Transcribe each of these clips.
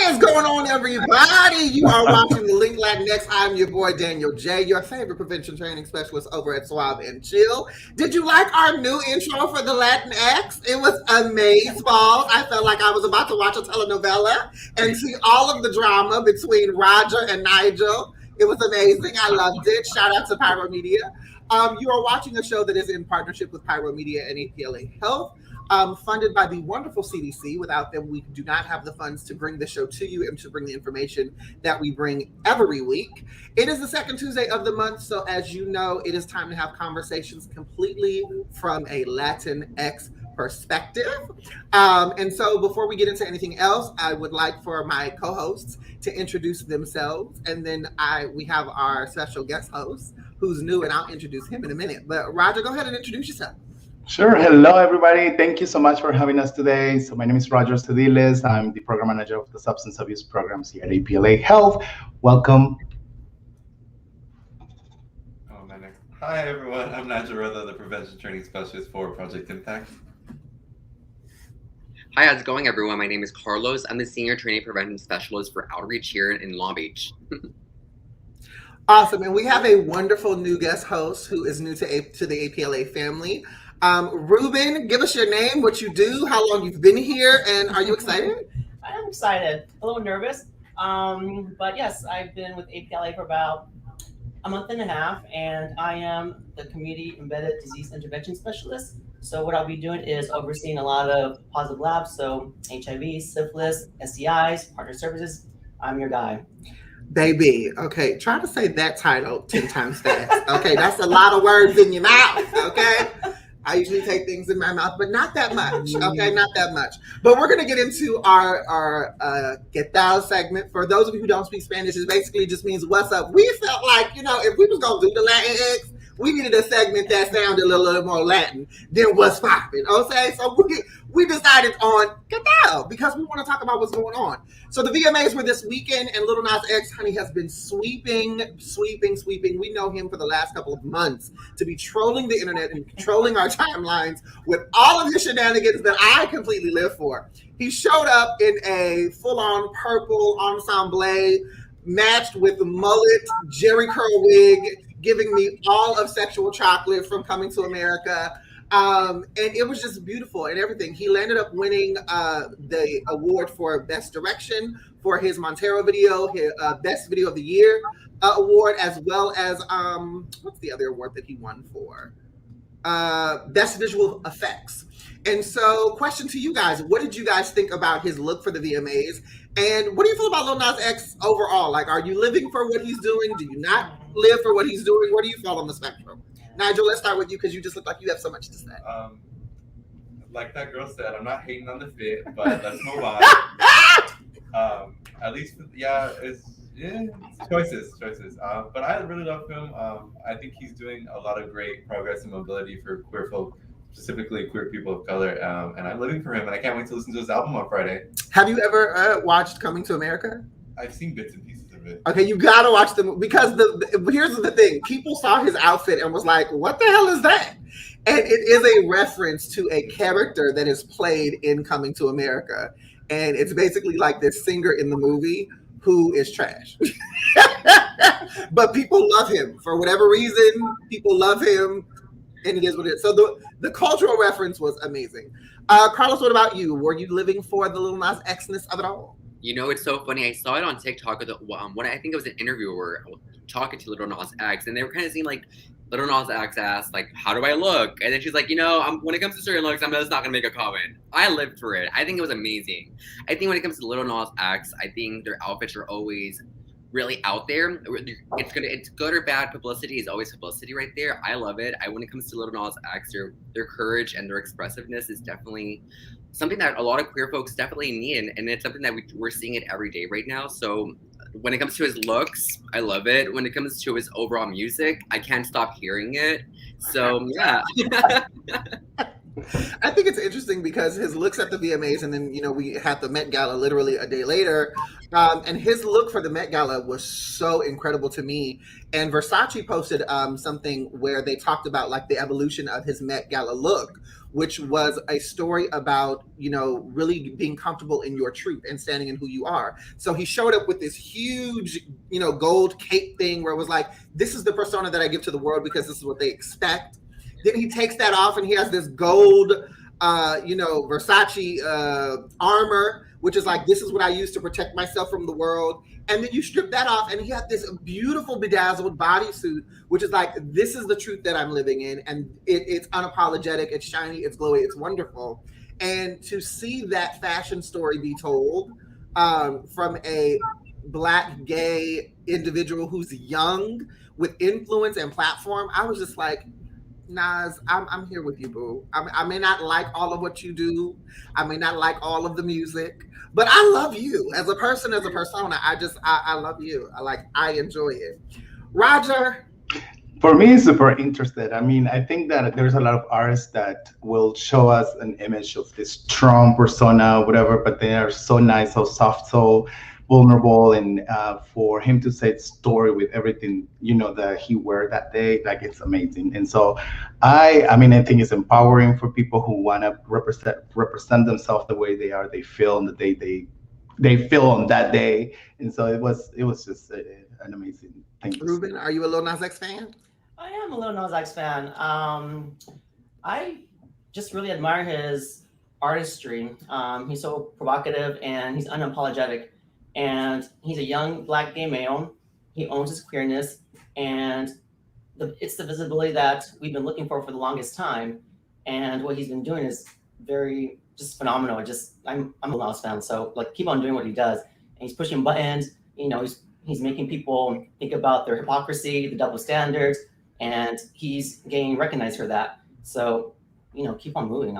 is going on, everybody? You are watching the Link LatinX. I'm your boy, Daniel J., your favorite prevention training specialist over at Suave and Chill. Did you like our new intro for the LatinX? It was amazeballs. I felt like I was about to watch a telenovela and see all of the drama between Roger and Nigel. It was amazing. I loved it. Shout out to Pyro Media. You are watching a show that is in partnership with Pyro Media and APLA Health. Funded by the wonderful CDC. Without them, we do not have the funds to bring the show to you and to bring the information that we bring every week. It is the second Tuesday of the month, so as you know, it is time to have conversations completely from a Latinx perspective. And so before we get into anything else, I would like for my co-hosts to introduce themselves, and then we have our special guest host who's new, and I'll introduce him in a minute. But Roger, go ahead and introduce yourself. Sure. Hello, everybody. Thank you so much for having us today. So my name is Roger Cediles. I'm the program manager of the substance abuse programs here at APLA Health. Welcome. Hi, everyone. I'm Nigel Rotha, the prevention training specialist for Project Impact. Hi, how's it going, everyone? My name is Carlos. I'm the senior training prevention specialist for Outreach here in Long Beach. Awesome. And we have a wonderful new guest host who is new to the APLA family. Ruben, give us your name, what you do, how long you've been here, and are you excited? I'm excited, a little nervous, but yes, I've been with APLA for about a month and a half, and I am the community embedded disease intervention specialist. So what I'll be doing is overseeing a lot of positive labs, so HIV, syphilis, STIs, partner services. I'm your guy. Baby, okay, try to say that title 10 times fast. Okay, that's a lot of words in your mouth, okay? I usually take things in my mouth, but not that much, okay? Not that much. But we're going to get into our ¿Qué tal segment. For those of you who don't speak Spanish, it basically just means what's up. We felt like, if we was going to do the LatinX, we needed a segment that sounded a little more Latin than what's popping, okay? So we decided on ¿Qué tal? Because we want to talk about what's going on. So the VMAs were this weekend, and Lil Nas X, honey, has been sweeping. We know him for the last couple of months to be trolling the internet and controlling our timelines with all of his shenanigans that I completely live for. He showed up in a full-on purple ensemble matched with a mullet, Jerry curl wig, giving me all of Sexual Chocolate from Coming to America. And it was just beautiful and everything. He landed up winning the award for Best Direction for his Montero video, his Best Video of the Year award, as well as, what's the other award that he won for? Best Visual Effects. And so, question to you guys, what did you guys think about his look for the VMAs? And what do you feel about Lil Nas X overall? Like, are you living for what he's doing? Do you not live for what he's doing? Where do you fall on the spectrum? Nigel, let's start with you because you just look like you have so much to say. Like that girl said, I'm not hating on the fit, but let's move on. At least, it's choices. But I really love him. I think he's doing a lot of great progress and mobility for queer folk, specifically queer people of color. And I'm living for him, and I can't wait to listen to his album on Friday. Have you ever watched Coming to America? I've seen bits and pieces of it. Okay, you gotta watch them because here's the thing. People saw his outfit and was like, what the hell is that? And it is a reference to a character that is played in Coming to America. And it's basically like this singer in the movie who is trash. But people love him. For whatever reason, people love him. And it is what it is. So the cultural reference was amazing. Carlos, what about you? Were you living for the Lil Nas X-ness of it all? It's so funny. I saw it on TikTok. When I think it was an interviewer talking to Lil Nas X, and they were kind of seeing like Lil Nas X asked, like, how do I look? And then she's like, when it comes to certain looks, I'm just not gonna make a comment. I lived for it. I think it was amazing. I think when it comes to Lil Nas X, I think their outfits are always really out there. It's good or bad publicity is always publicity right there. I love it. When it comes to Lil Nas X, their courage and their expressiveness is definitely something that a lot of queer folks definitely need, and it's something that we're seeing it every day right now. So when it comes to his looks, I love it. When it comes to his overall music, I can't stop hearing it. So yeah. I think it's interesting because his looks at the VMAs, and then we had the Met Gala literally a day later, and his look for the Met Gala was so incredible to me. And Versace posted something where they talked about like the evolution of his Met Gala look, which was a story about really being comfortable in your truth and standing in who you are. So he showed up with this huge gold cape thing where it was like, this is the persona that I give to the world because this is what they expect. Then he takes that off and he has this gold, Versace armor, which is like, this is what I use to protect myself from the world. And then you strip that off and he had this beautiful bedazzled bodysuit, which is like, this is the truth that I'm living in. And it's unapologetic, it's shiny, it's glowy, it's wonderful. And to see that fashion story be told from a Black gay individual who's young with influence and platform, I was just like, Nas, I'm here with you, boo. I may not like all of what you do. I may not like all of the music, but I love you as a person, as a persona. I love you. I enjoy it. Roger. For me, super interested. I mean, I think that there's a lot of artists that will show us an image of this strong persona, whatever, but they are so nice, so soft, so vulnerable, and for him to say story with everything that he wear that day, like, it's amazing. And so I mean, I think it's empowering for people who want to represent themselves the way they are, they feel, and the they feel on that day. And so it was just an amazing thing. Ruben, are you a Lil Nas X fan? I am a Lil Nas X fan. I just really admire his artistry. He's so provocative and he's unapologetic. And he's a young Black gay male. He owns his queerness, and it's the visibility that we've been looking for the longest time. And what he's been doing is very just phenomenal. I'm a Lil Nas fan, so like, keep on doing what he does. And he's pushing buttons. He's making people think about their hypocrisy, the double standards, and he's getting recognized for that. So keep on moving.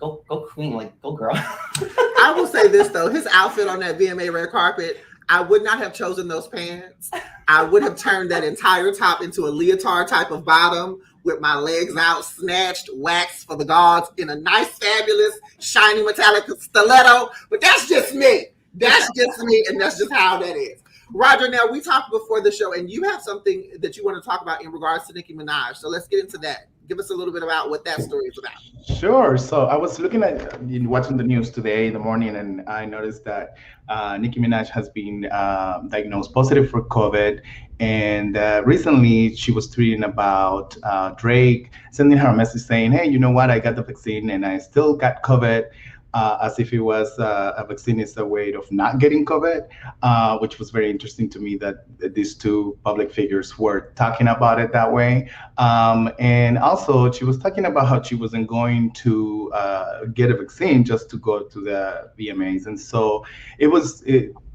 Go queen, like, go girl. I will say this though, his outfit on that VMA red carpet, I would not have chosen those pants. I would have turned that entire top into a leotard type of bottom with my legs out, snatched, waxed for the gods in a nice, fabulous, shiny metallic stiletto. But that's just me. That's just me, and that's just how that is. Roger, now we talked before the show, and you have something that you want to talk about in regards to Nicki Minaj. So let's get into that. Give us a little bit about what that story is about. Sure. So I was watching the news today in the morning, and I noticed that Nicki Minaj has been diagnosed positive for COVID. And recently she was tweeting about Drake sending her a message saying, hey, you know what? I got the vaccine and I still got COVID. As if it was a vaccine is a way of not getting COVID, which was very interesting to me that these two public figures were talking about it that way. And also, she was talking about how she wasn't going to get a vaccine just to go to the VMAs. And so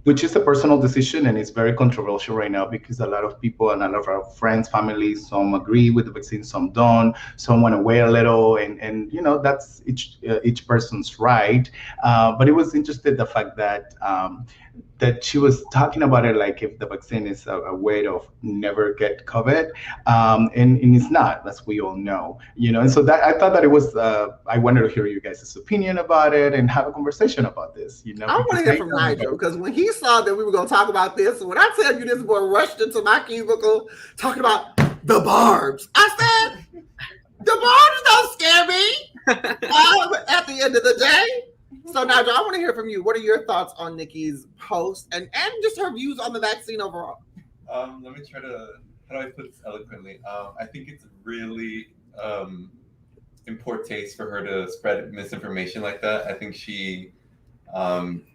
which is a personal decision, and it's very controversial right now because a lot of people and a lot of our friends, families, some agree with the vaccine, some don't, some want to wait a little, and that's each person's right. But it was interesting the fact that she was talking about it like if the vaccine is a way of never get COVID, and it's not, as we all know, And so that I thought that it was. I wanted to hear you guys' opinion about it and have a conversation about this. I want to hear from Nigel, because when he saw that we were going to talk about this, when I tell you this boy rushed into my cubicle talking about the barbs, I said, the barbs don't scare me. At the end of the day. So Nigel, I want to hear from you. What are your thoughts on Nicki's post and just her views on the vaccine overall? Let me try to, how do I put this eloquently? I think it's really in poor taste for her to spread misinformation like that. I think she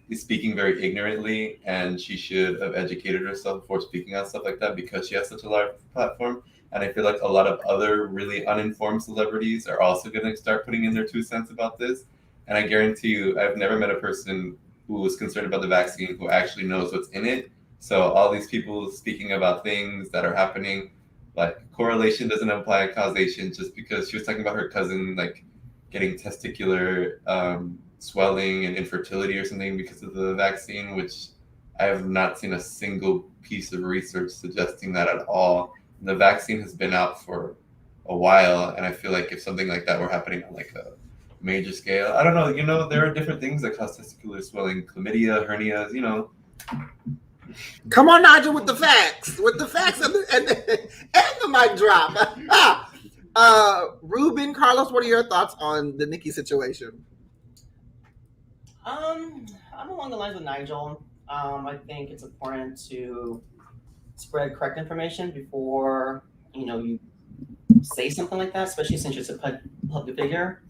is speaking very ignorantly, and she should have educated herself before speaking on stuff like that because she has such a large platform. And I feel like a lot of other really uninformed celebrities are also going to start putting in their 2 cents about this. And I guarantee you, I've never met a person who was concerned about the vaccine who actually knows what's in it. So all these people speaking about things that are happening, like correlation doesn't imply causation. Just because she was talking about her cousin, like getting testicular swelling and infertility or something because of the vaccine, which I have not seen a single piece of research suggesting that at all. The vaccine has been out for a while, and I feel like if something like that were happening on like a major scale, I don't know. There are different things that cause testicular swelling, chlamydia, hernias. Come on, Nigel, with the facts and the mic drop. Ruben, Carlos, what are your thoughts on the Nikki situation? I'm along the lines with Nigel. I think it's important to spread correct information before you say something like that, especially since you're a public figure,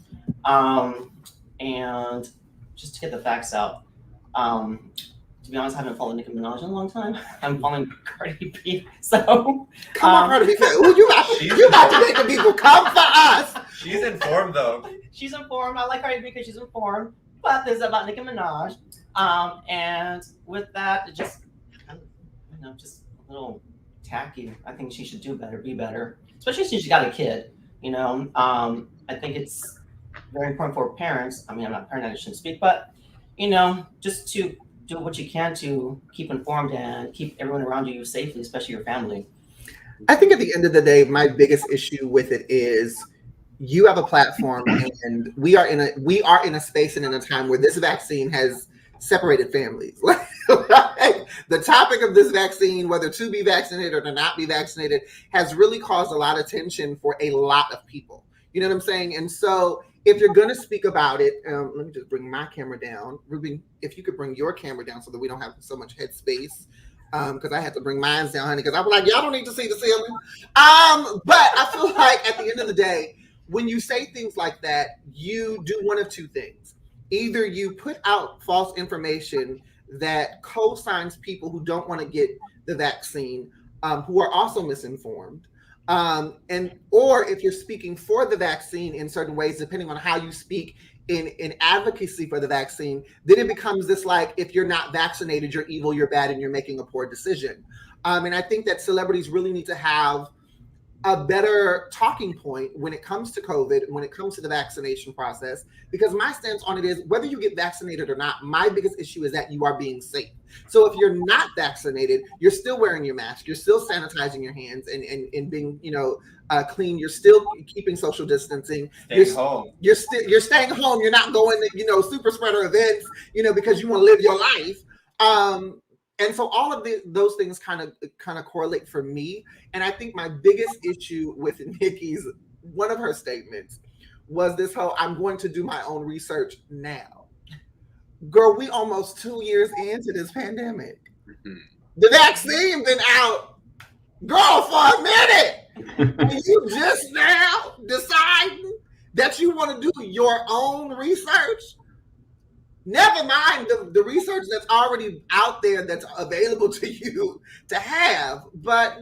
and just to get the facts out. To be honest, I haven't followed Nicki Minaj in a long time. I'm following Cardi B, so come on, Cardi B. You about to make the people come for us. She's informed though. She's informed. I like Cardi B because she's informed. But this is about Nicki Minaj, and with that, it just just a little tacky. I think she should do better, be better, especially since she got a kid. I think it's very important for parents. I mean, I'm not a parent, I shouldn't speak, but just to do what you can to keep informed and keep everyone around you safely, especially your family. I think at the end of the day, my biggest issue with it is you have a platform, and we are in a space and in a time where this vaccine has separated families. The topic of this vaccine, whether to be vaccinated or to not be vaccinated, has really caused a lot of tension for a lot of people. You know what I'm saying? And so if you're going to speak about it, let me just bring my camera down. Ruben, if you could bring your camera down so that we don't have so much head space. Because I had to bring mine down, honey, because I was like, y'all don't need to see the ceiling. But I feel like at the end of the day, when you say things like that, you do one of two things. Either you put out false information that co-signs people who don't want to get the vaccine, who are also misinformed, or if you're speaking for the vaccine in certain ways, depending on how you speak in advocacy for the vaccine, then it becomes this like, if you're not vaccinated, you're evil, you're bad, and you're making a poor decision. And I think that celebrities really need to have a better talking point when it comes to COVID, when it comes to the vaccination process, because my stance on it is whether you get vaccinated or not, my biggest issue is that you are being safe. So if you're not vaccinated, you're still wearing your mask, you're still sanitizing your hands and being, clean, you're still keeping social distancing. You're staying home, you're not going to, super spreader events, because you want to live your life. And so all of those things kind of correlate for me. And I think my biggest issue with Nikki's, one of her statements was this whole, I'm going to do my own research now. Girl, we almost 2 years into this pandemic. Mm-hmm. The vaccine been out, girl, for a minute. And you just now deciding that you want to do your own research? Never mind the research that's already out there that's available to you to have. But,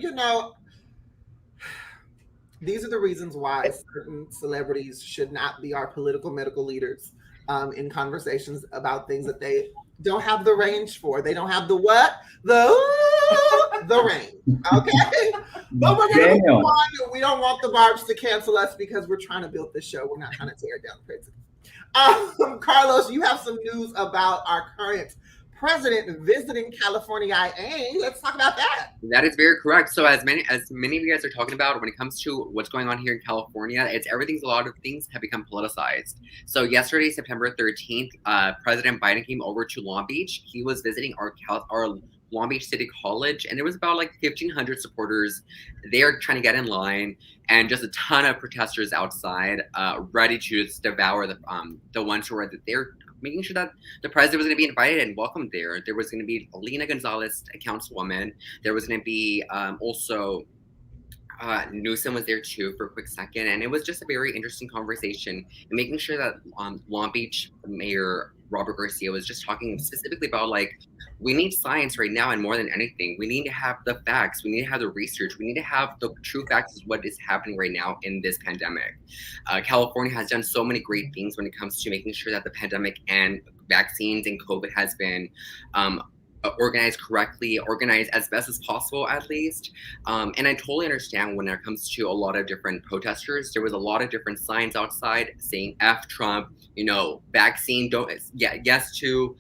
these are the reasons why certain celebrities should not be our political medical leaders in conversations about things that they don't have the range for. They don't have the what? The range. Okay? But we're going to move on. We don't want the Barbs to cancel us because we're trying to build this show. We're not trying to tear down prison. Carlos, you have some news about our current president visiting California. Let's talk about that. That is very correct. So as many of you guys are talking about when it comes to what's going on here in California, a lot of things have become politicized. So yesterday, September 13th, President Biden came over to Long Beach. He was visiting our Long Beach City College, and there was about 1,500 supporters there trying to get in line, and just a ton of protesters outside, ready to just devour the ones who were there, making sure that the president was going to be invited and welcomed there. There was going to be Alina Gonzalez, a councilwoman. There was going to be also Newsom was there too for a quick second, and it was just a very interesting conversation, and making sure that Long Beach Mayor Robert Garcia was just talking specifically about we need science right now, and more than anything, we need to have the facts, we need to have the research, we need to have the true facts of what is happening right now in this pandemic. California has done so many great things when it comes to making sure that the pandemic and vaccines and COVID has been organized correctly, organized as best as possible, at least. And I totally understand when it comes to a lot of different protesters. There was a lot of different signs outside saying F Trump, vaccine, yes to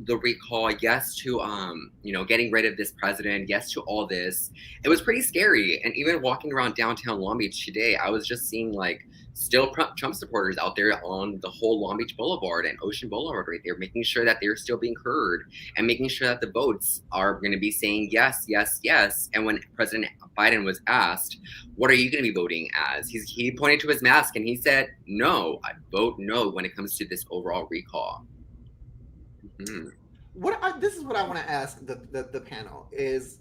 the recall, yes to getting rid of this president, yes to all this. It was pretty scary. And even walking around downtown Long Beach today, I was just seeing like still Trump supporters out there on the whole Long Beach Boulevard and Ocean Boulevard right there, making sure that they're still being heard and making sure that the votes are going to be saying yes, yes, yes. And when President Biden was asked, what are you going to be voting as? He pointed to his mask and he said, no, I vote no when it comes to this overall recall. Mm-hmm. This is what I want to ask the panel is,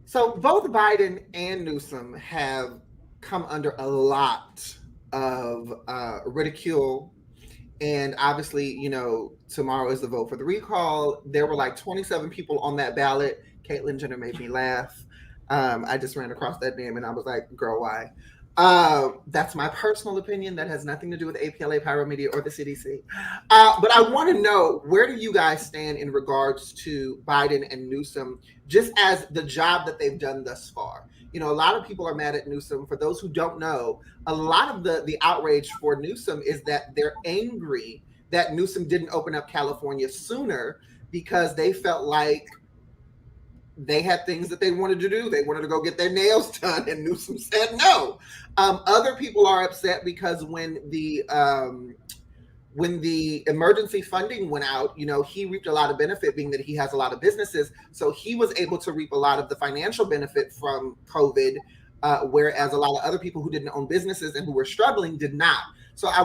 so both Biden and Newsom have come under a lot of ridicule. And obviously, tomorrow is the vote for the recall. There were like 27 people on that ballot. Caitlyn Jenner made me laugh. I just ran across that name and I was like, girl, why? That's my personal opinion. That has nothing to do with APLA, Pyro Media, or the CDC. But I want to know, where do you guys stand in regards to Biden and Newsom, just as the job that they've done thus far? A lot of people are mad at Newsom. For those who don't know, a lot of the outrage for Newsom is that they're angry that Newsom didn't open up California sooner because they felt like they had things that they wanted to do. They wanted to go get their nails done, and Newsom said no. Other people are upset because when the emergency funding went out, he reaped a lot of benefit, being that he has a lot of businesses. So he was able to reap a lot of the financial benefit from COVID, whereas a lot of other people who didn't own businesses and who were struggling did not. So I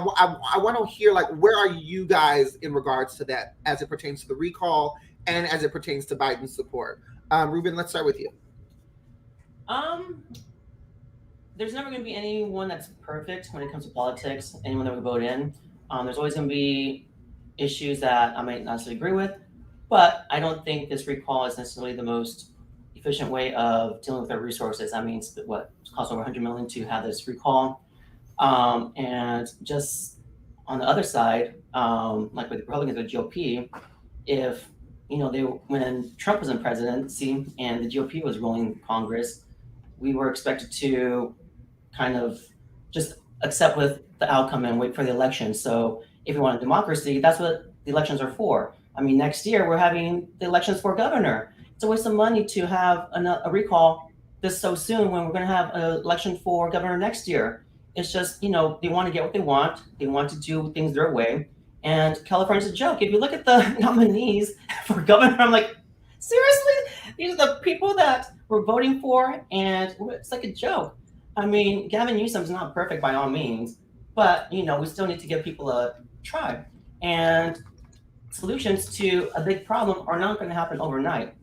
want to hear, like, where are you guys in regards to that as it pertains to the recall and as it pertains to Biden's support? Ruben, let's start with you. There's never going to be anyone that's perfect when it comes to politics, anyone that would vote in. There's always going to be issues that I might not necessarily agree with, but I don't think this recall is necessarily the most efficient way of dealing with our resources. I mean, it costs over $100 million to have this recall. And just on the other side, like with the Republicans with GOP, if when Trump was in presidency and the GOP was ruling Congress, we were expected to kind of just accept with the outcome and wait for the election. So if you want a democracy, that's what the elections are for. I mean, next year we're having the elections for governor. It's a waste of money to have a recall this so soon when we're going to have an election for governor next year. It's just, they want to get what they want. They want to do things their way. And California's a joke. If you look at the nominees for governor, I'm like, seriously? These are the people that we're voting for, and it's like a joke. I mean, Gavin Newsom's not perfect by all means, but, we still need to give people a try. And solutions to a big problem are not going to happen overnight.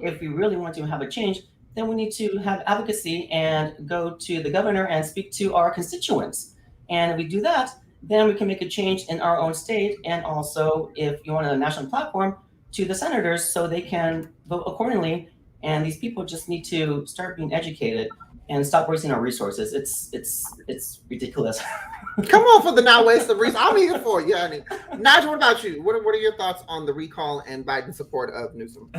If we really want to have a change, then we need to have advocacy and go to the governor and speak to our constituents. And if we do that, then we can make a change in our own state. And also, if you want a national platform, to the senators so they can vote accordingly. And these people just need to start being educated and stop wasting our resources. It's ridiculous. Come on for the not waste of resources. I'm here for it. Yeah, Nigel, what about you? What are your thoughts on the recall and Biden's support of Newsom?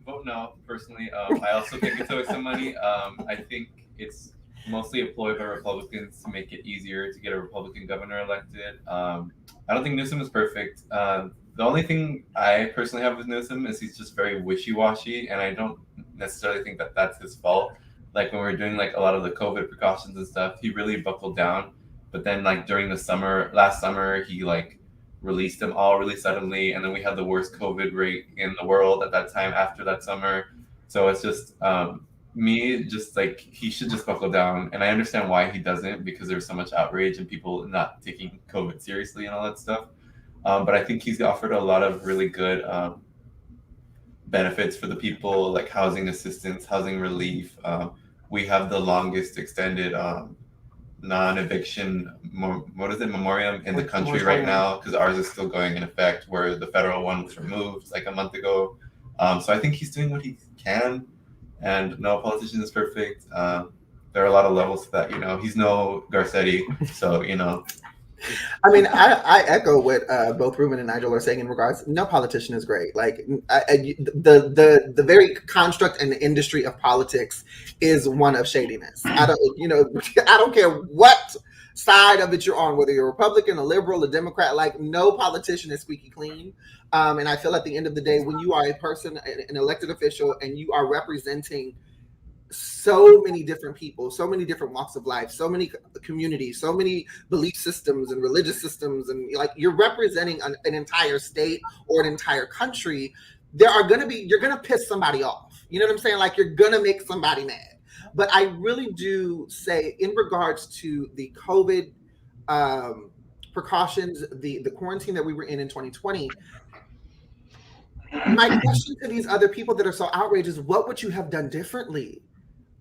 Vote no, personally. I also think it's a waste of money. I think it's mostly a ploy by Republicans to make it easier to get a Republican governor elected. I don't think Newsom is perfect. The only thing I personally have with Newsom is he's just very wishy-washy, and I don't necessarily think that that's his fault. Like when we were doing like a lot of the COVID precautions and stuff, he really buckled down. But then like during the last summer, he like released them all really suddenly, and then we had the worst COVID rate in the world at that time after that summer. So it's just just like he should just buckle down, and I understand why he doesn't, because there's so much outrage and people not taking COVID seriously and all that stuff. But I think he's offered a lot of really good benefits for the people, like housing assistance, housing relief. We have the longest extended non-eviction memoriam in the country right now, because ours is still going in effect, where the federal one was removed like a month ago. So I think he's doing what he can, and no politician is perfect. There are a lot of levels to that. He's no Garcetti, so I mean, I echo what both Ruben and Nigel are saying in regards. No politician is great. Like the very construct and the industry of politics is one of shadiness. I don't care what side of it you're on, whether you're a Republican, a liberal, a Democrat. Like, no politician is squeaky clean. And I feel at the end of the day, when you are a person, an elected official, and you are representing so many different people, so many different walks of life, so many communities, so many belief systems and religious systems, and like you're representing an entire state or an entire country, you're going to piss somebody off. You know what I'm saying? Like, you're going to make somebody mad. But I really do say, in regards to the COVID precautions, the quarantine that we were in 2020, my question to these other people that are so outraged is, what would you have done differently?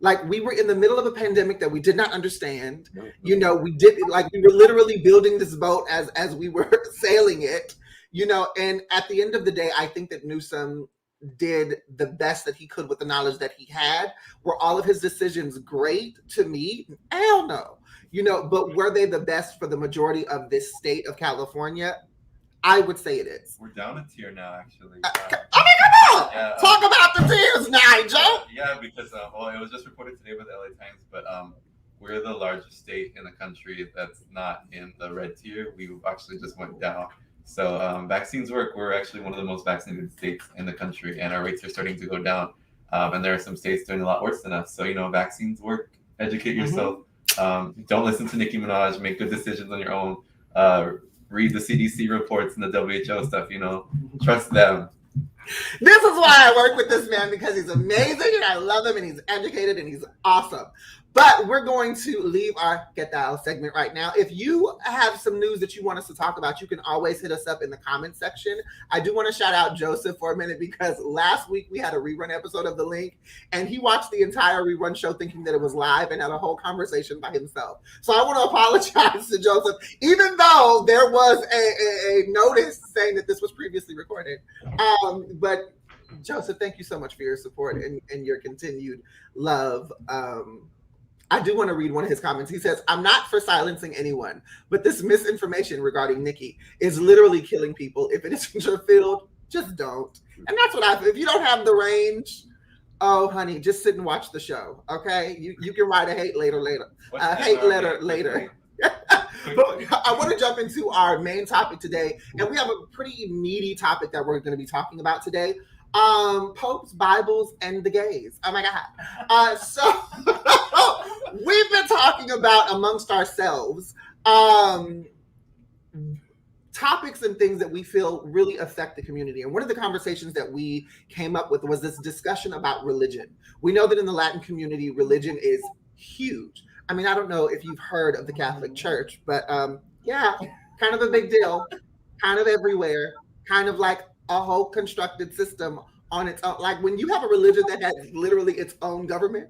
Like, we were in the middle of a pandemic that we did not understand. You know, we were literally building this boat as we were sailing it, you know, and at the end of the day, I think that Newsom did the best that he could with the knowledge that he had. Were all of his decisions great? To me, hell no. You know, but were they the best for the majority of this state of California? I would say it is. We're down a tier now, actually. I mean, come on! Yeah, talk about the tiers, Nigel! Yeah, because, well, it was just reported today by the LA Times, but we're the largest state in the country that's not in the red tier. We actually just went down. So vaccines work. We're actually one of the most vaccinated states in the country, and our rates are starting to go down. And there are some states doing a lot worse than us. So, you know, vaccines work. Educate yourself. Don't listen to Nicki Minaj. Make good decisions on your own. Read the CDC reports and the WHO stuff, you know. Trust them. This is why I work with this man, because he's amazing and I love him and he's educated and he's awesome. But we're going to leave our Get Dial segment right now. If you have some news that you want us to talk about, you can always hit us up in the comments section. I do want to shout out Joseph for a minute, because last week we had a rerun episode of The Link, and he watched the entire rerun show thinking that it was live and had a whole conversation by himself. So I want to apologize to Joseph, even though there was a notice saying that this was previously recorded. But Joseph, thank you so much for your support and your continued love. I do want to read one of his comments. He says, "I'm not for silencing anyone, but this misinformation regarding Nikki is literally killing people. If it isn't your field, just don't." And that's what if you don't have the range, oh, honey, just sit and watch the show, okay? You can write a hate letter later. But I want to jump into our main topic today, and we have a pretty meaty topic that we're going to be talking about today. Popes, Bibles, and the gays. Oh my God. So we've been talking about amongst ourselves topics and things that we feel really affect the community. And one of the conversations that we came up with was this discussion about religion. We know that in the Latin community, religion is huge. I mean, I don't know if you've heard of the Catholic Church, but yeah, kind of a big deal, kind of everywhere, kind of like a whole constructed system on its own. Like, when you have a religion that has literally its own government,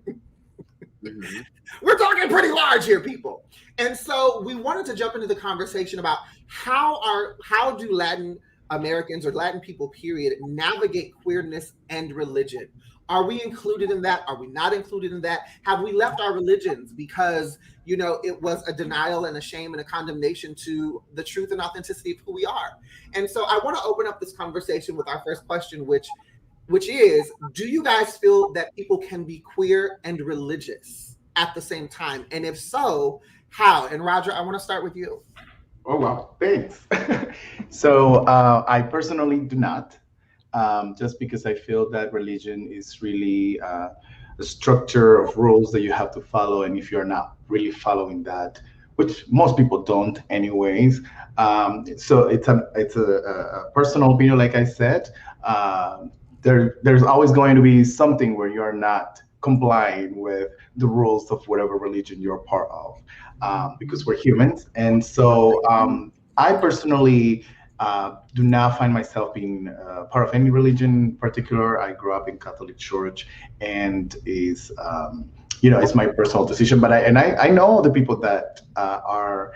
we're talking pretty large here, people. And so we wanted to jump into the conversation about how do Latin Americans, or Latin people, period, navigate queerness and religion? Are we included in that? Are we not included in that? Have we left our religions because, you know, it was a denial and a shame and a condemnation to the truth and authenticity of who we are? And so I want to open up this conversation with our first question, which is, do you guys feel that people can be queer and religious at the same time? And if so, how? And Roger, I want to start with you. Oh, wow. Thanks. So I personally do not. Just because I feel that religion is really a structure of rules that you have to follow, and if you're not really following that, which most people don't anyways, so it's a personal opinion. Like I said, there's always going to be something where you're not complying with the rules of whatever religion you're part of, because we're humans. And so I personally do not find myself being part of any religion in particular. I grew up in Catholic Church, and is it's my personal decision. But I know the people that are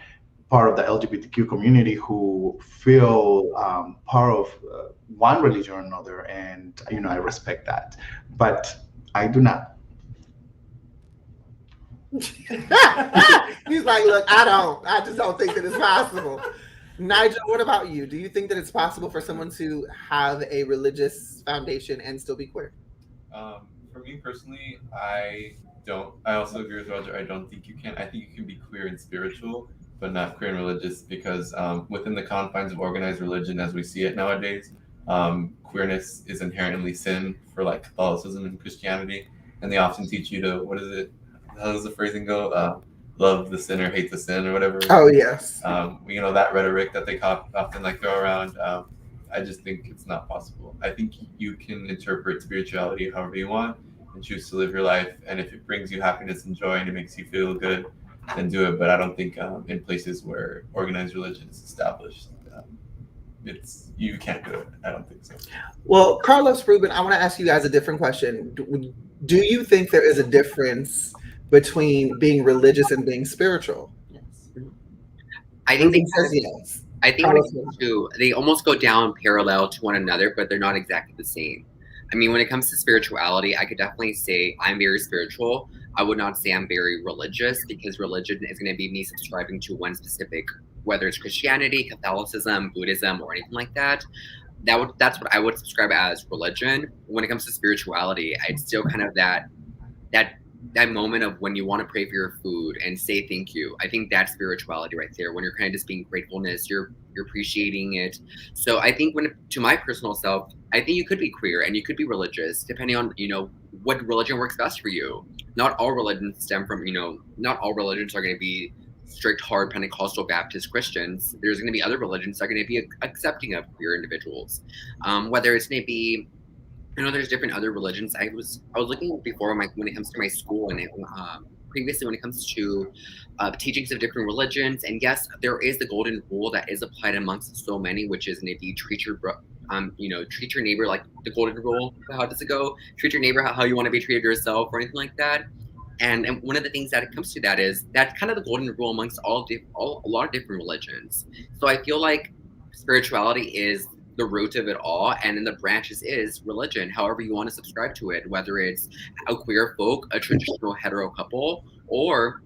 part of the LGBTQ community who feel part of one religion or another, and I respect that. But I do not. He's like, look, I just don't think that it's possible. Nigel, what about you? Do you think that it's possible for someone to have a religious foundation and still be queer? For me personally, I don't. I also agree with Roger. I don't think you can. I think you can be queer and spiritual, but not queer and religious, because within the confines of organized religion, as we see it nowadays, queerness is inherently sin for like Catholicism and Christianity, and they often teach you to, what is it? How does the phrasing go? Love the sinner, hate the sin, or whatever. Oh yes. That rhetoric that they often like throw around. I just think it's not possible. I think you can interpret spirituality however you want and choose to live your life. And if it brings you happiness and joy and it makes you feel good, then do it. But I don't think in places where organized religion is established, you can't do it. I don't think so. Well, Carlos, Ruben, I want to ask you guys a different question. Do you think there is a difference between being religious and being spiritual? Yes. I think Ruben says yes. I think when it comes to, they almost go down parallel to one another, but they're not exactly the same. I mean, when it comes to spirituality, I could definitely say I'm very spiritual. I would not say I'm very religious, because religion is going to be me subscribing to one specific, whether it's Christianity, Catholicism, Buddhism, or anything like that. That's what I would subscribe as religion. When it comes to spirituality, it's still kind of that moment of when you want to pray for your food and say thank you. I think that's spirituality right there. When you're kind of just being gratefulness, you're appreciating it. So I think to my personal self, I think you could be queer and you could be religious, depending on, what religion works best for you. Not all religions stem from, not all religions are going to be strict, hard Pentecostal Baptist Christians. There's going to be other religions that are going to be accepting of queer individuals. Whether it's going to be, there's different other religions. I was looking before when it comes to my school, and previously when it comes to teachings of different religions. And yes, there is the golden rule that is applied amongst so many, which is maybe treat your neighbor like the golden rule. How does it go? Treat your neighbor how you want to be treated yourself, or anything like that. And one of the things that it comes to that is that's kind of the golden rule amongst a lot of different religions. So I feel like spirituality is the root of it all, and then the branches is religion, however you want to subscribe to it, whether it's a queer folk, a traditional hetero couple, or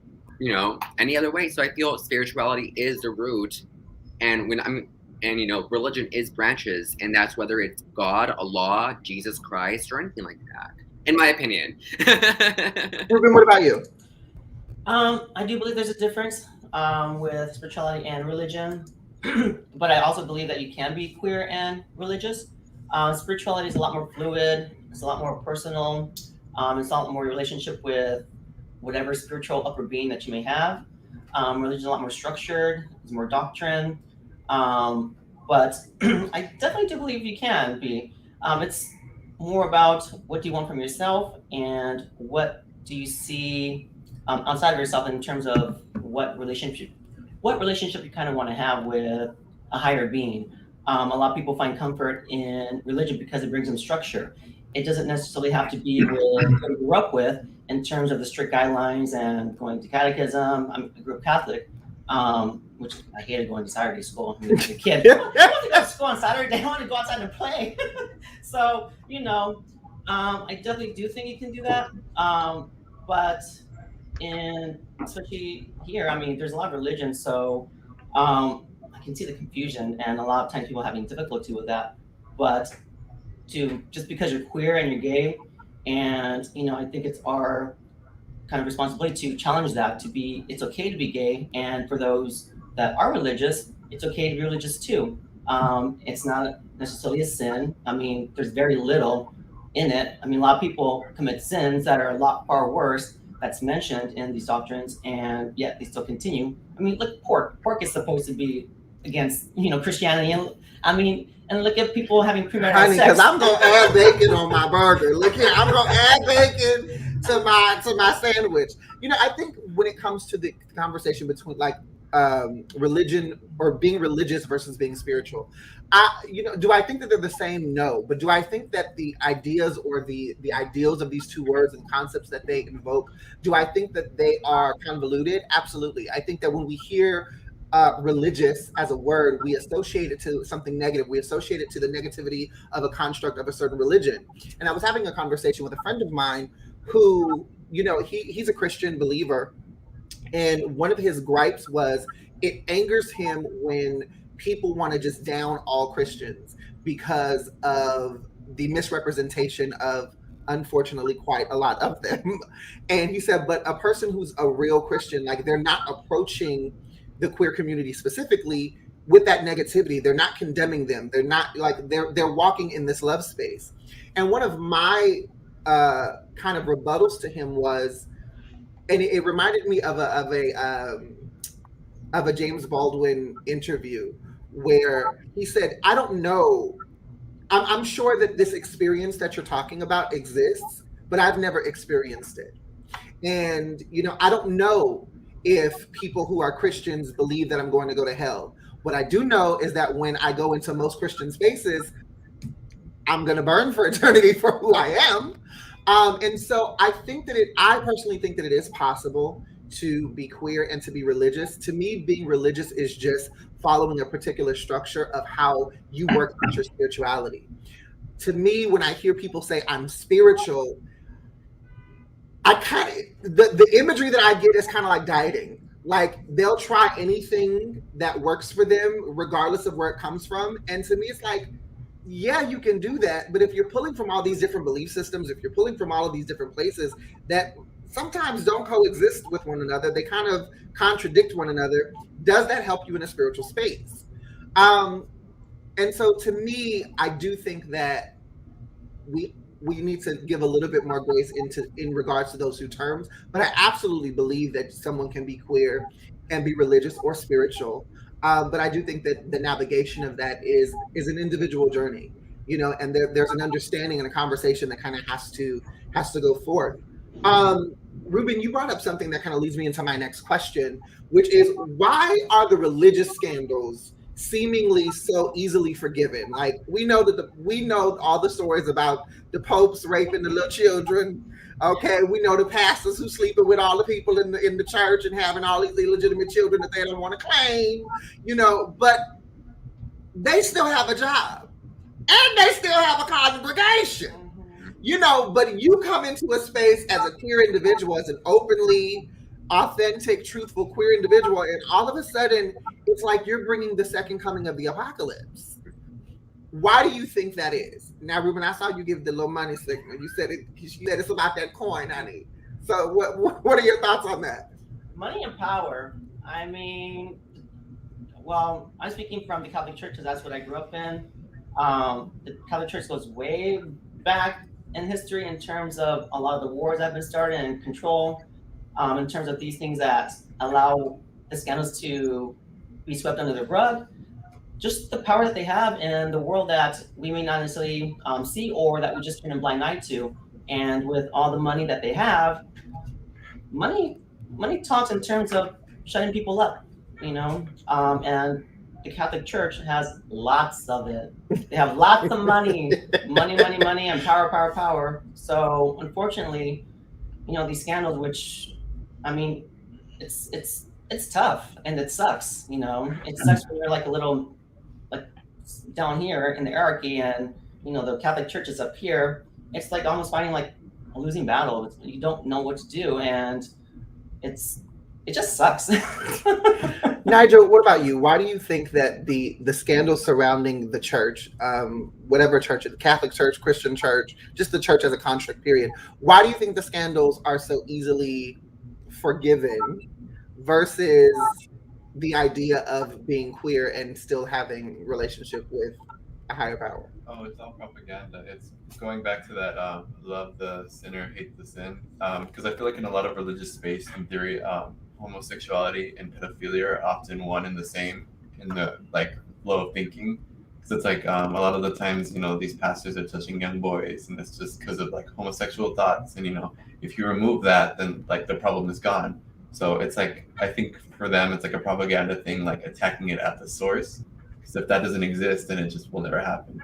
any other way. So I feel spirituality is the root, and religion is branches, and that's whether it's God, Allah, Jesus Christ, or anything like that, in my opinion. Ruben, what about you? I do believe there's a difference with spirituality and religion. But I also believe that you can be queer and religious. Spirituality is a lot more fluid. It's a lot more personal. It's a lot more relationship with whatever spiritual upper being that you may have. Religion is a lot more structured. There's more doctrine. But I definitely do believe you can be. It's more about what do you want from yourself, and what do you see outside of yourself in terms of what relationship you kind of want to have with a higher being. A lot of people find comfort in religion because it brings them structure. It doesn't necessarily have to be with what you grew up with in terms of the strict guidelines and going to catechism. I grew up Catholic, which I hated going to Saturday school. I mean, as a kid, I don't want to go to school on Saturday. I want to go outside and play. So, I definitely do think you can do that. But especially here, there's a lot of religion, so I can see the confusion, and a lot of times people having difficulty with that. But just because you're queer and you're gay, and I think it's our kind of responsibility to challenge that. It's okay to be gay, and for those that are religious, it's okay to be religious too. It's not necessarily a sin. There's very little in it. A lot of people commit sins that are a lot far worse that's mentioned in these doctrines, and yet they still continue. Look, pork is supposed to be against Christianity, and look at people having premarital sex. Because I'm gonna add bacon on my burger. Look here, I'm gonna add bacon to my sandwich. I think when it comes to the conversation between religion or being religious versus being spiritual, do I think that they're the same? No. But do I think that the ideas or the ideals of these two words and concepts that they invoke, do I think that they are convoluted? Absolutely. I think that when we hear religious as a word, we associate it to something negative. We associate it to the negativity of a construct of a certain religion. And I was having a conversation with a friend of mine who, he's a Christian believer. And one of his gripes was it angers him when people want to just down all Christians because of the misrepresentation of unfortunately quite a lot of them. And he said, but a person who's a real Christian, like they're not approaching the queer community specifically with that negativity. They're not condemning them. They're not like they're walking in this love space. And one of my kind of rebuttals to him was, and it reminded me of a James Baldwin interview where he said, I don't know. I'm sure that this experience that you're talking about exists, but I've never experienced it. And, I don't know if people who are Christians believe that I'm going to go to hell. What I do know is that when I go into most Christian spaces, I'm going to burn for eternity for who I am. And so I personally think that it is possible to be queer and to be religious. To me, being religious is just following a particular structure of how you work with your spirituality. To me, when I hear people say I'm spiritual, I kind of, the imagery that I get is kind of like dieting. Like they'll try anything that works for them, regardless of where it comes from. And to me, it's like, yeah, you can do that. But if you're pulling from all these different belief systems, if you're pulling from all of these different places that sometimes don't coexist with one another, they kind of contradict one another, does that help you in a spiritual space? And so to me, I do think that we need to give a little bit more grace in regards to those two terms. But I absolutely believe that someone can be queer and be religious or spiritual. But I do think that the navigation of that is an individual journey, and there's an understanding and a conversation that kind of has to go forth. Ruben, you brought up something that kind of leads me into my next question, which is, why are the religious scandals seemingly so easily forgiven? Like we know all the stories about the popes raping the little children. Okay, we know the pastors who sleeping with all the people in the church and having all these illegitimate children that they don't want to claim, but they still have a job and they still have a congregation, but you come into a space as a queer individual, as an openly authentic, truthful queer individual, and all of a sudden it's like you're bringing the second coming of the apocalypse. Why do you think that is? Now, Ruben, I saw you give the little money signal. You said it's about that coin, honey. So what are your thoughts on that? Money and power. I mean, well, I'm speaking from the Catholic Church because that's what I grew up in. The Catholic Church goes way back in history in terms of a lot of the wars that have been started and control, in terms of these things that allow the scandals to be swept under the rug. Just the power that they have in the world that we may not necessarily see, or that we just turn a blind eye to. And with all the money that they have, money talks in terms of shutting people up, and the Catholic Church has lots of it. They have lots of money, and power. So unfortunately, these scandals, which, I mean, it's tough and it sucks. It sucks when you're like a little down here in the hierarchy, and the Catholic Church is up here. It's like almost fighting like a losing battle. You don't know what to do, and it just sucks. Nigel, what about you? Why do you think that the scandals surrounding the church, whatever church, the Catholic Church, Christian church, just the church as a construct, period, why do you think the scandals are so easily forgiven versus the idea of being queer and still having relationship with a higher power? Oh, it's all propaganda. It's going back to that love the sinner, hate the sin. Because I feel like in a lot of religious space, in theory, homosexuality and pedophilia are often one and the same in the flow of thinking. Because it's like a lot of the times, these pastors are touching young boys, and it's just because of homosexual thoughts. And if you remove that, then the problem is gone. So it's I think for them, it's a propaganda thing, attacking it at the source. Because if that doesn't exist, then it just will never happen.